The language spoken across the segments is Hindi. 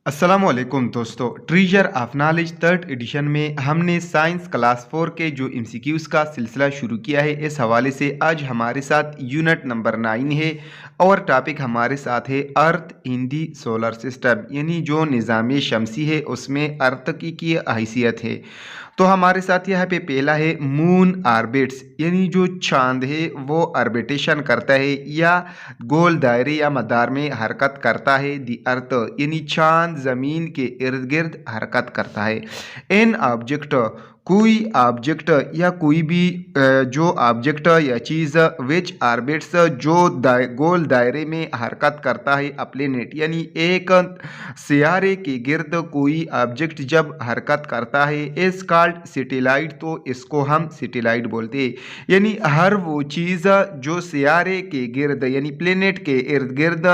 अस्सलामुअलैकुम दोस्तों, treasure of knowledge third edition में हमने साइंस क्लास 4 के जो एमसीक्यूज़ का सिलसिला शुरू किया है। इस हवाले से आज हमारे साथ यूनिट नंबर 9 है और टॉपिक हमारे साथ है अर्थ इन दी सोलर सिस्टम, यानी जो निज़ाम शमसी है उसमें अर्थ की हैसियत है। तो हमारे साथ यहाँ पे पहला है मून आर्बिट्स, यानी जो चांद है वो आर्बिटेशन करता है या गोल दायरे या मदार में हरकत करता है। दी अर्थ यानी चांद ज़मीन के इर्द गिर्द हरकत करता है। एन ऑब्जेक्ट कोई ऑब्जेक्ट या कोई भी जो ऑब्जेक्ट या चीज़ विच आर्बिट्स जो गोल दायरे में हरकत करता है प्लेनेट, यानी एक सियारे के गिर्द कोई ऑब्जेक्ट जब हरकत करता है इस कॉल्ड सैटेलाइट, तो इसको हम सैटेलाइट बोलते हैं। यानी हर वो चीज़ जो सियारे के गिर्द यानी प्लेनेट के इर्द गिर्द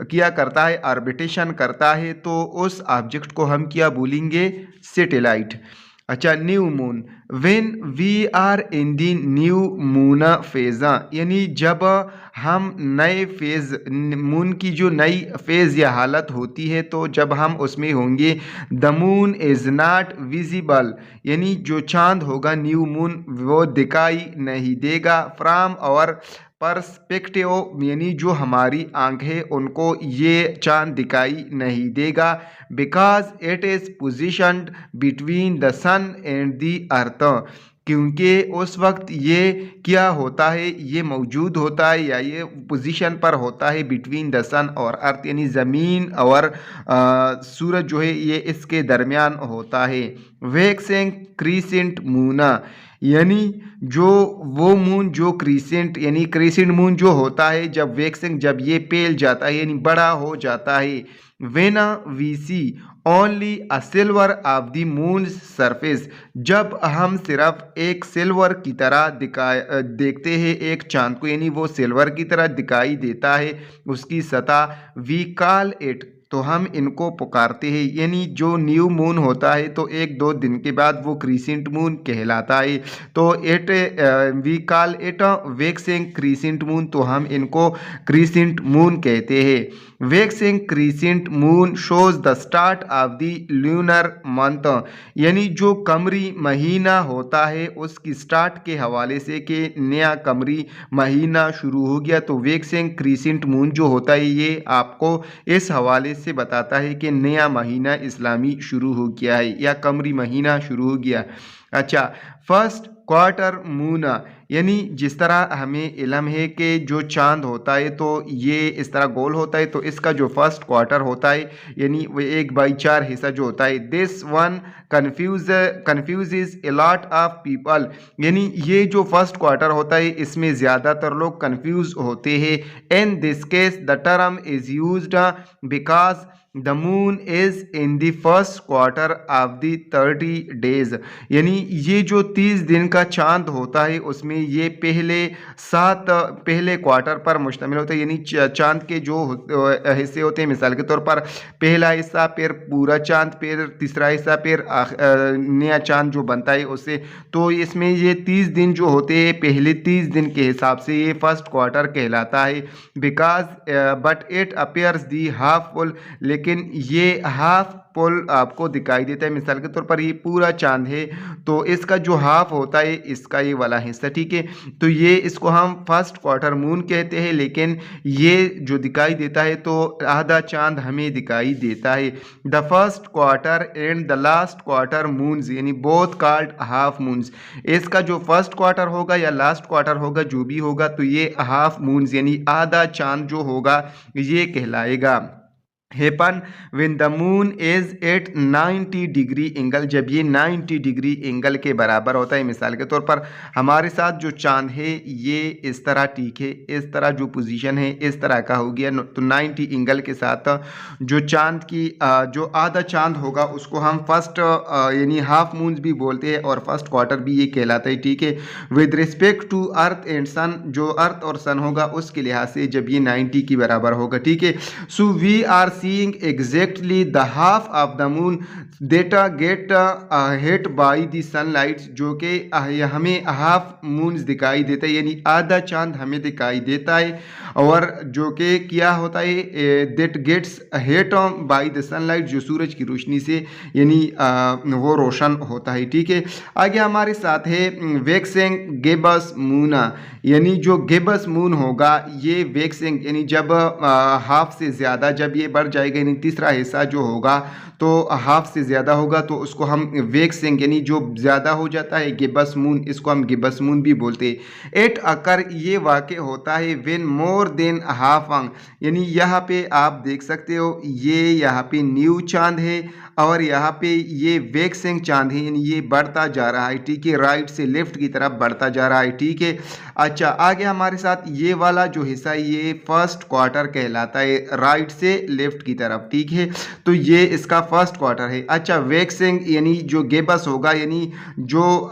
किया करता है, ऑर्बिटेशन करता है, तो उस ऑब्जेक्ट को हम क्या बोलेंगे? सैटेलाइट। अच्छा, new moon, when we are in the new moon phase, यानी जब हम नए फेज़ मून की जो नई फेज़ या हालत होती है तो जब हम उसमें होंगे। The moon is not visible, यानी जो चांद होगा न्यू मून वो दिखाई नहीं देगा। फ्रॉम और पर्सपेक्टिव, यानी जो हमारी आंखें उनको ये चांद दिखाई नहीं देगा। Because it is positioned between the sun and the earth, क्योंकि उस वक्त ये क्या होता है, ये मौजूद होता है या ये पोजीशन पर होता है बिटवीन द सन और अर्थ, यानी ज़मीन और सूरज जो है ये इसके दरमियान होता है। वैक्सिंग क्रीसेंट मूना, यानी जो वो मून जो क्रीसेंट यानी क्रीसेंट मून जो होता है जब वैक्सिंग जब ये पेल जाता है यानी बड़ा हो जाता है। When we see only a silver of the moon surface, जब हम सिर्फ एक सिल्वर की तरह देखते हैं एक चांद को, यानी वो सिल्वर की तरह दिखाई देता है उसकी सतह। वी कॉल इट, तो हम इनको पुकारते हैं, यानी जो न्यू मून होता है तो एक दो दिन के बाद वो क्रीसेंट मून कहलाता है। तो it we call it waxing crescent moon, तो हम इनको क्रीसेंट मून कहते हैं। Waxing crescent moon shows the start of the lunar month, यानी जो कमरी महीना होता है उसकी स्टार्ट के हवाले से कि नया कमरी महीना शुरू हो गया। तो वैक्सिंग क्रीसेंट मून जो होता है ये आपको इस हवाले से बताता है कि नया महीना इस्लामी शुरू हो गया है या कमरी महीना शुरू हो गया। अच्छा, फर्स्ट क्वार्टर मून, यानी जिस तरह हमें इल्म है कि जो चांद होता है तो ये इस तरह गोल होता है, तो इसका जो फर्स्ट क्वार्टर होता है यानी वो 1/4 हिस्सा जो होता है। This one confuses a lot of people, यानी ये जो फर्स्ट क्वार्टर होता है इसमें ज़्यादातर लोग कन्फ्यूज होते हैं। In this case the term is used because the moon is in the first quarter of the 30 days, यानी ये जो 30 दिन का चांद होता है उसमें ये पहले क्वार्टर पर मुश्तमिल होता है, यानी चांद के जो हिस्से होते हैं, मिसाल के तौर पर पहला हिस्सा, फिर पूरा चांद, फिर तीसरा हिस्सा, फिर नया चांद जो बनता है उससे। तो इसमें ये 30 दिन जो होते हैं पहले 30 दिन के हिसाब से ये फर्स्ट क्वार्टर कहलाता है। Because but it appears the half full, लेकिन ये हाफ फुल आपको दिखाई देता है। मिसाल के तौर पर ये पूरा चांद है तो इसका जो हाफ होता है इसका ये वाला हिस्सा, ठीक है, तो ये इसको हम फर्स्ट क्वार्टर मून कहते हैं। लेकिन ये जो दिखाई देता है तो आधा चांद हमें दिखाई देता है। The first quarter and the last quarter moons, यानी बोथ कॉल्ड हाफ मून्स, इसका जो फर्स्ट क्वार्टर होगा या लास्ट क्वार्टर होगा जो भी होगा तो ये हाफ मून्स यानी आधा चांद जो होगा ये कहलाएगा। Happen when the moon is at 90 degree angle, जब ये 90 डिग्री एंगल के बराबर होता है। मिसाल के तौर पर हमारे साथ जो चांद है ये इस तरह, ठीक है, इस तरह जो पोजीशन है इस तरह का हो गया, तो 90 एंगल के साथ जो चांद की जो आधा चांद होगा उसको हम फर्स्ट यानी हाफ मून भी बोलते हैं और फर्स्ट क्वार्टर भी ये कहलाता है, ठीक है। With respect to earth and sun, जो अर्थ और सन होगा उसके लिहाज से जब ये 90 की बराबर होगा, ठीक है। So we are seeing exactly the half of the moon, that get hit by the sunlight, जो कि हमें हाफ मून्स दिखाई देता है, यानी आधा चांद हमें दिखाई देता है। और जो कि क्या होता है, that gets hit by the sunlight, जो सूरज की रोशनी से यानी वो रोशन होता है। ठीक है, आगे हमारे साथ है वैक्सिंग गिब्बस मून, यानी जो गिब्बस मून होगा ये वैक्सिंग यानी जब हाफ से ज़्यादा जब ये बढ़ जाएगा, यानी तीसरा हिस्सा जो होगा तो हाफ से ज़्यादा होगा तो उसको हम वैक्सिंग यानी जो ज़्यादा हो जाता है गिब्बस मून, इसको हम गिब्बस मून भी बोलते हैं। एट अकर ये वाक़ होता है व्हेन मोर देन हाफ, यानी यहाँ पे आप देख सकते हो ये यहाँ पे न्यू चांद है और यहाँ पे ये वैक्सिंग चांद है, यानी ये बढ़ता जा रहा है। ठीक है, राइट से लेफ्ट की तरफ बढ़ता जा रहा है। ठीक है, अच्छा आगे हमारे साथ ये वाला जो हिस्सा है ये फर्स्ट क्वार्टर कहलाता है, राइट से लेफ्ट की तरफ। ठीक है, तो ये इसका फर्स्ट क्वार्टर है। अच्छा वैक्सिंग यानी जो गिब्बस होगा, यानी जो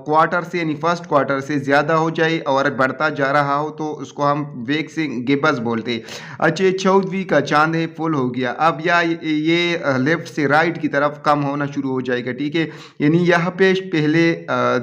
क्वार्टर से यानी फर्स्ट क्वार्टर से ज़्यादा हो जाए और बढ़ता जा रहा हो तो उसको हम वैक्सिंग गिब्बस बोलते हैं। अच्छा 14वीं का चांद है, फुल हो गया। अब ये लेफ्ट से राइट की तरफ कम होना शुरू हो जाएगा। ठीक है, यानी यहाँ पे पहले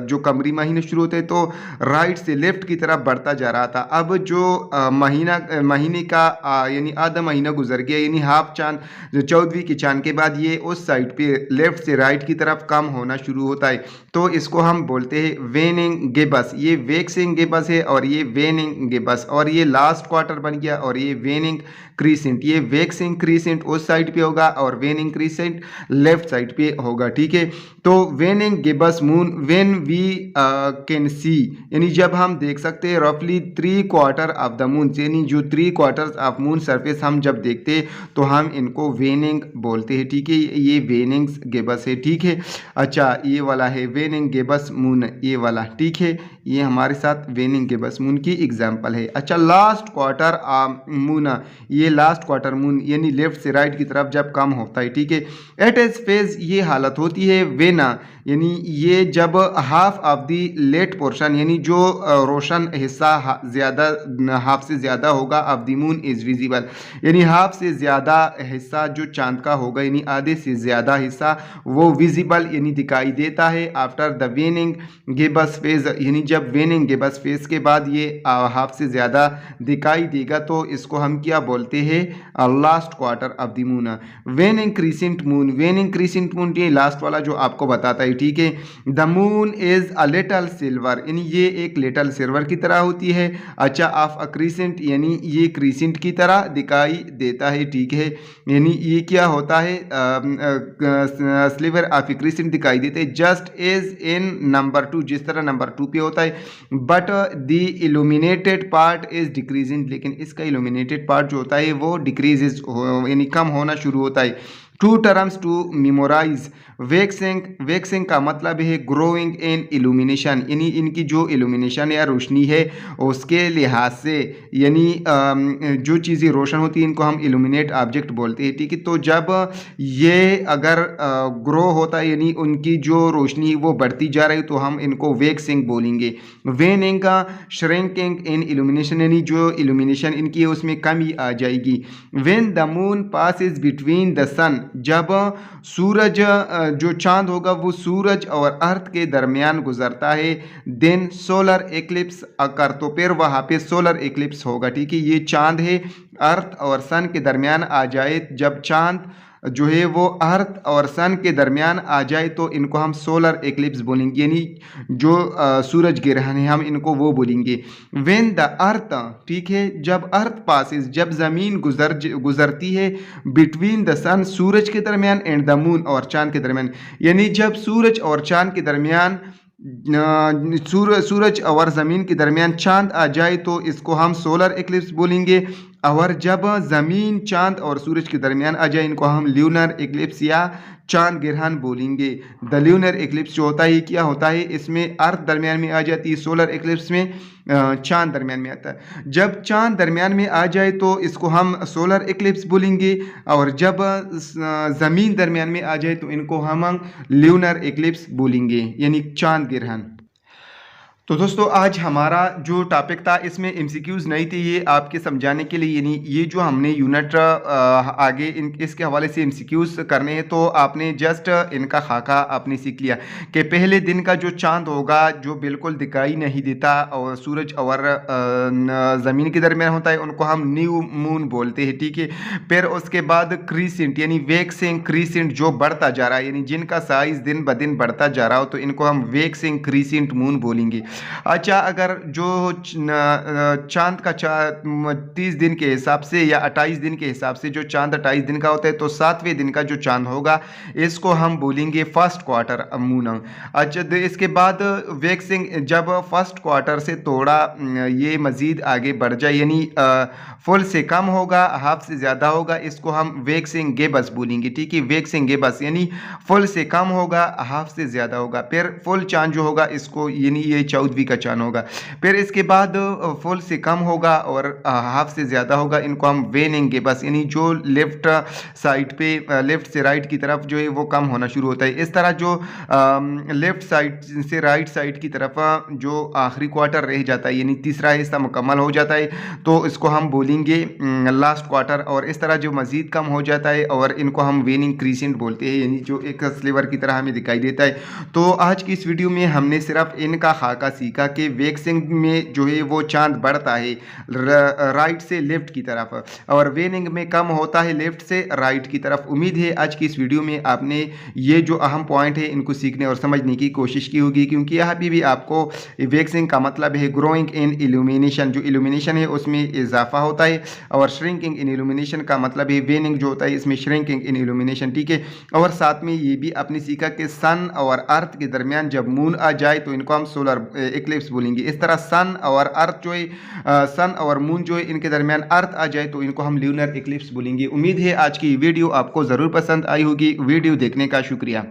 जो कमरी महीने शुरू होते हैं तो राइट से लेफ्ट की तरफ बढ़ता जा रहा था। अब जो महीने का यानी आधा महीना गुजर गया, यानी हाफ चांद जो 14वीं के चांद के बाद ये उस साइड पे लेफ्ट से राइट की तरफ कम होना शुरू होता है, तो इसको हम बोलते हैं वेनिंग गिब्बस। ये वैक्सिंग गिब्बस है और ये वेनिंग गिब्बस, और ये लास्ट क्वार्टर बन गया और ये वेनिंग क्रीसेंट। ये वैक्सिंग क्रीसेंट उस साइड पे होगा और वेनिंग क्रीसेंट लेफ्ट साइड पे होगा। ठीक है, तो waning gibbous moon when we can see, यानी जब हम देख सकते हैं रफली 3 क्वार्टर ऑफ द मून, यानी जो 3 क्वार्टर्स ऑफ मून सरफेस हम जब देखते हैं तो हम इनको वेनिंग बोलते हैं। ठीक है, ये वेनिंग गिब्बस है। ठीक है, अच्छा ये वाला है वेनिंग गिब्बस मून, ये वाला। ठीक है, ये हमारे साथ वेनिंग गिब्बस मून की एग्जांपल है। अच्छा लास्ट क्वार्टर मून, ये लास्ट क्वार्टर मून यानी लेफ्ट से राइट की तरफ जब कम होता है। ठीक है, एट एज फेज ये हालत होती है वेना, यानी ये जब half of the lit portion यानी जो रोशन हिस्सा ज़्यादा हाफ से ज़्यादा होगा of the moon is visible, यानी हाफ से ज़्यादा हिस्सा जो चांद का होगा यानी आधे से ज़्यादा हिस्सा वो विजिबल यानी दिखाई देता है after the waning gibbous phase, यानी जब वेनिंग गिब्बस फेज के बाद ये हाफ से ज़्यादा दिखाई देगा तो इसको हम क्या बोलते हैं, last quarter of the moon. वेनिंग crescent moon, वेनिंग crescent moon ये लास्ट वाला जो आपको बताता है। ठीक है, the moon is a little silver, यानी ये एक लिटल सिल्वर की तरह होती है। अच्छा ऑफ अ क्रीसेंट, यानी ये क्रीसेंट की तरह दिखाई देता है। ठीक है, यानी ये क्या होता है, स्लीवर ऑफ ए क्रीसेंट दिखाई देते हैं जस्ट एज इन नंबर 2, जिस तरह नंबर 2 पे होता है। But the illuminated part is decreasing, लेकिन इसका इल्यूमिनेटेड पार्ट जो होता है वो डिक्रीजेज यानी कम होना शुरू होता है। 2 terms to memorise, waxing, waxing का मतलब है ग्रोइंग इन इल्यूमिनेशन, यानी इनकी जो इल्यूमिनेशन या रोशनी है उसके लिहाज से, यानी जो चीज़ें रोशन होती हैं इनको हम इल्यूमिनेट ऑब्जेक्ट बोलते हैं। ठीक है, तो जब ये अगर ग्रो होता है यानी उनकी जो रोशनी वो बढ़ती जा रही तो हम इनको वैक्सिंग बोलेंगे। वेनिंग का श्रिंकिंग इन इल्यूमिनेशन, यानी जो इल्यूमिनेशन इनकी है उसमें कमी आ जाएगी। When the moon passes between the sun, जब सूरज जो चांद होगा वो सूरज और अर्थ के दरमियान गुजरता है, देन सोलर एक्लिप्स अकर, तो फिर वहाँ पे सोलर एक्लिप्स होगा। ठीक है, ये चांद है अर्थ और सन के दरमियान आ जाए, जब चांद जो है वो अर्थ और सन के दरमियान आ जाए तो इनको हम सोलर एक्लिप्स बोलेंगे, यानी जो सूरज ग्रहण है हम इनको वो बोलेंगे। व्हेन द अर्थ, ठीक है, जब अर्थ पासिस, जब ज़मीन गुजरती है बिटवीन द सन, सूरज के दरमियान, एंड द मून और चांद के दरमियान, यानी जब सूरज और चांद के दरमियान सूरज और ज़मीन के दरमियान चांद आ जाए तो इसको हम सोलर एक्लिप्स बोलेंगे। और जब ज़मीन चांद और सूरज के दरमियान आ जाए इनको हम ल्यूनर एक्लिप्स या चांद ग्रहण बोलेंगे। द ल्यूनर एक्लिप्स जो होता है क्या होता है, इसमें अर्थ दरमियान में आ जाती है, सोलर एक्लिप्स में चांद दरमियान में आता है। जब चांद दरमियान में आ जाए तो इसको हम सोलर एक्लिप्स बोलेंगे, और जब ज़मीन दरमियान में आ जाए तो इनको हम ल्यूनर एक्लिप्स बोलेंगे, यानी चांद ग्रहण। तो दोस्तों आज हमारा जो टॉपिक था इसमें एमसीक्यूज़ नहीं थे, ये आपके समझाने के लिए, यानी ये जो हमने यूनिट आगे इसके हवाले से एमसीक्यूज़ करने हैं, तो आपने जस्ट इनका खाका आपने सीख लिया कि पहले दिन का जो चांद होगा जो बिल्कुल दिखाई नहीं देता और सूरज और ज़मीन के दरमियान होता है, उनको हम न्यू मून बोलते हैं, ठीक है। फिर उसके बाद क्रीसेंट यानी वेक्सिंग क्रीसेंट जो बढ़ता जा रहा है, यानी जिनका साइज़ दिन ब दिन बढ़ता जा रहा हो, तो इनको हम वेक्सिंग क्रीसेंट मून बोलेंगे। अच्छा, अगर जो चाँद का 30 दिन के हिसाब से या 28 दिन के हिसाब से जो चाँद 28 दिन का होता है, तो 7वें दिन का जो चाँद होगा इसको हम बोलेंगे फर्स्ट क्वार्टर मून। अच्छा, इसके बाद वैक्सिंग जब फर्स्ट क्वार्टर से थोड़ा ये मज़ीद आगे बढ़ जाए, यानी फुल से कम होगा, हाफ से ज़्यादा होगा, इसको हम वैक्सिंग गेबस बोलेंगे, ठीक है। वैक्सिंग गेबस यानी फुल से कम होगा, हाफ से ज़्यादा होगा। फिर फुल चाँद जो होगा इसको, यानी ये 14वीं का चाँद होगा। फिर इसके बाद फुल से कम होगा और हाफ से ज़्यादा होगा, इनको हम वेनिंग गेबस यानी जो लेफ्ट साइड पे लेफ्ट से राइट की तरफ जो है वो कम होना शुरू होता है। इस तरह जो लेफ्ट साइड से राइट साइड की तरफ जो आखिरी क्वार्टर रह जाता है, यानी तीसरा हिस्सा मुकम्मल हो जाता है, तो इसको हम बोलेंगे लास्ट क्वार्टर। और इस तरह जो मज़ीद कम हो जाता है और इनको हम वेनिंग क्रीसेंट बोलते हैं, यानी जो एक स्लीवर की तरह हमें दिखाई देता है। तो आज की इस वीडियो में हमने सिर्फ इनका खाका सीखा कि वैक्सिंग में जो है वो चांद बढ़ता है राइट से लेफ्ट की तरफ, और वेनिंग में कम होता है लेफ्ट से राइट की तरफ। उम्मीद है आज की इस वीडियो में आपने ये जो अहम पॉइंट है इनको सीखने और समझने की कोशिश की होगी, क्योंकि यहाँ पे भी आपको वैक्सिंग का मतलब है ग्रोइंग इन इल्यूमिनेशन, जो इल्यूमिनेशन है उसमें इजाफा होता है, और श्रिंकिंग इन इल्यूमिनेशन का मतलब है वेनिंग जो होता है इसमें श्रिंकिंग इन इल्यूमिनेशन, ठीक है। और साथ में ये भी आपने सीखा कि सन और अर्थ के दरमियान जब मून आ जाए तो इनको हम सोलर इक्लिप्स बोलेंगे। इस तरह सन और अर्थ जो है सन और मून जो है इनके दरमियान अर्थ आ जाए तो इनको हम ल्यूनर इक्लिप्स बोलेंगे। उम्मीद है आज की वीडियो आपको ज़रूर पसंद आई होगी। वीडियो देखने का शुक्रिया।